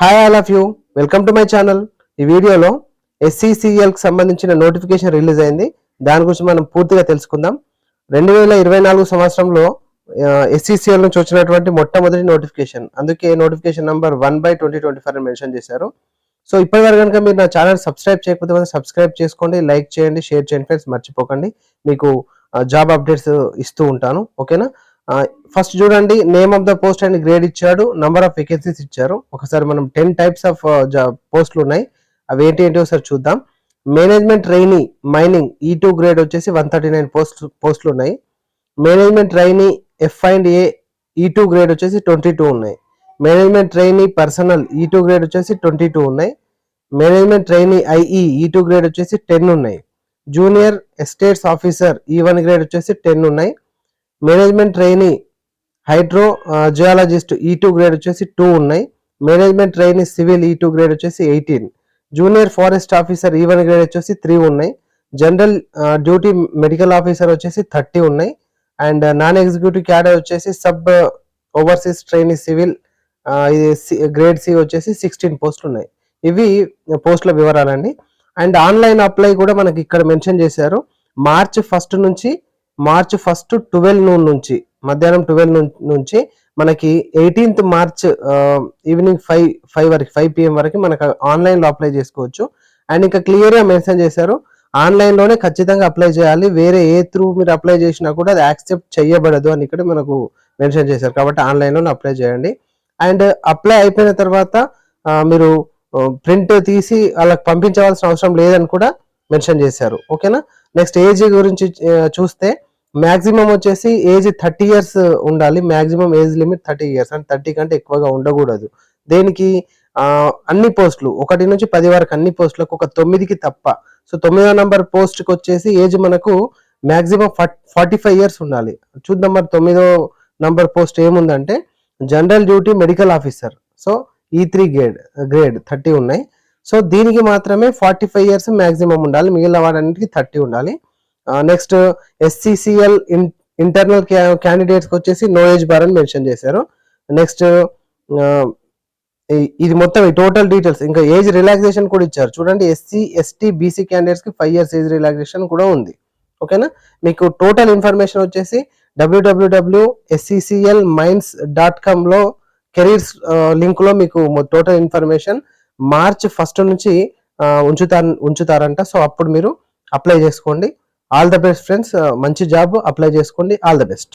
Hi all of you, welcome to my channel. ఈ వీడియోలో SCCLకి సంబంధించిన నోటిఫికేషన్ రిలీజ్ అయింది. దాని గురించి మనం పూర్తిగా తెలుసుకుందాం. 2024 సంవత్సరంలో SCCL నుంచి వచ్చినటువంటి మొట్టమొదటి నోటిఫికేషన్, అందుకే నోటిఫికేషన్ నంబర్ 1/2024 మెన్షన్ చేశారు. సో ఇప్పటివరకు కనుక మీరు నా ఛానల్ సబ్స్క్రైబ్ చేయకపోతే సబ్స్క్రైబ్ చేసుకోండి, లైక్ చేయండి, షేర్ చేయండి ఫ్రెండ్స్, మర్చిపోకండి. మీకు జాబ్ అప్డేట్స్ ఇస్తూ ఉంటాను, ఓకేనా. ఫస్ట్ చూడండి, name of the post and grade ఇచ్చాడు, నంబర్ ఆఫ్ వేకెన్సీస్ ఇచ్చారు. ఒకసారి మనం 10 టైప్స్ ఆఫ్ పోస్టులు ఉన్నాయి, అవి ఏంటి ఏంటి ఒకసారి చూద్దాం. Management trainee mining E2 grade వచ్చేసి 139 పోస్టులు ఉన్నాయి. Management trainee F&A E2 grade వచ్చేసి 22 ఉన్నాయి. Management trainee personal E2 grade వచ్చేసి 22 ఉన్నాయి. Management trainee IE E2 grade వచ్చేసి 10 ఉన్నాయి. Junior estates officer E1 grade వచ్చేసి 10 ఉన్నాయి. Management trainee hydro geologist E2 grade వచ్చేసి 2 ఉన్నాయి. Management trainee civil E2 grade వచ్చేసి 18. Junior forest officer E1 grade వచ్చేసి 3 ఉన్నాయి. జనరల్ డ్యూటీ మెడికల్ ఆఫీసర్ వచ్చేసి 30 ఉన్నాయి. అండ్ నాన్ ఎగ్జిక్యూటివ్ క్యాడర్ వచ్చేసి sub overseas trainee civil grade C వచ్చేసి 16 పోస్టులు ఉన్నాయి. ఇవి పోస్టుల వివరాలండి. అండ్ ఆన్లైన్ అప్లై కూడా మనకి ఇక్కడ మెన్షన్ చేశారు. మార్చ్ 1 12 noon నుంచి, మధ్యాహ్నం 12 నుంచి మనకి 18th మార్చ్ ఈవినింగ్ 5 వరకు, 5 PM వరకు మనకు ఆన్లైన్లో అప్లై చేసుకోవచ్చు. అండ్ ఇంకా క్లియర్గా మెన్షన్ చేశారు, ఆన్లైన్లోనే ఖచ్చితంగా అప్లై చేయాలి, వేరే ఏ త్రూ మీరు అప్లై చేసినా కూడా అది యాక్సెప్ట్ చేయబడదు అని ఇక్కడ మనకు మెన్షన్ చేశారు. కాబట్టి ఆన్లైన్లోనే అప్లై చేయండి. అండ్ అప్లై అయిపోయిన తర్వాత మీరు ప్రింట్ తీసి వాళ్ళకి పంపించవలసిన అవసరం లేదని కూడా మెన్షన్ చేశారు, ఓకేనా. నెక్స్ట్ ఏజ్ గురించి చూస్తే మ్యాక్సిమం వచ్చేసి ఏజ్ 30 years ఉండాలి. మ్యాక్సిమం ఏజ్ లిమిట్ 30 years, అంటే 30 కంటే ఎక్కువగా ఉండకూడదు. దేనికి అన్ని పోస్టులు 1 నుంచి 10 వరకు అన్ని పోస్టులకు, ఒక 9కి తప్ప. సో 9వ నంబర్ పోస్ట్కి వచ్చేసి ఏజ్ మనకు మ్యాక్సిమం 45 years ఉండాలి. చూద్దాం మరి 9వ నంబర్ పోస్ట్ ఏముందంటే general duty medical officer. So E3 grade 30 ఉన్నాయి. సో దీనికి మాత్రమే 45 years మ్యాక్సిమం ఉండాలి, మిగిలిన వాడన్నిటికీ 30 ఉండాలి. నెక్స్ట్ SCCL ఇంటర్నల్ క్యాండిడేట్స్కి వచ్చేసి నో ఏజ్ బార్ అని మెన్షన్ చేశారు. నెక్స్ట్ ఇది మొత్తం ఈ టోటల్ డీటెయిల్స్. ఇంకా ఏజ్ రిలాక్సేషన్ కూడా ఇచ్చారు చూడండి. SC ST BC క్యాండిడేట్స్కి 5 years ఏజ్ రిలాక్సేషన్ కూడా ఉంది, ఓకేనా. మీకు టోటల్ ఇన్ఫర్మేషన్ వచ్చేసి www.scclmines.com కెరీర్స్ లింక్లో మీకు టోటల్ ఇన్ఫర్మేషన్ మార్చ్ 1 నుంచి ఉంచుతారంట. సో అప్పుడు మీరు అప్లై చేసుకోండి. ఆల్ ద బెస్ట్ ఫ్రెండ్స్, మంచి జాబ్ అప్లై చేసుకోండి. All the best.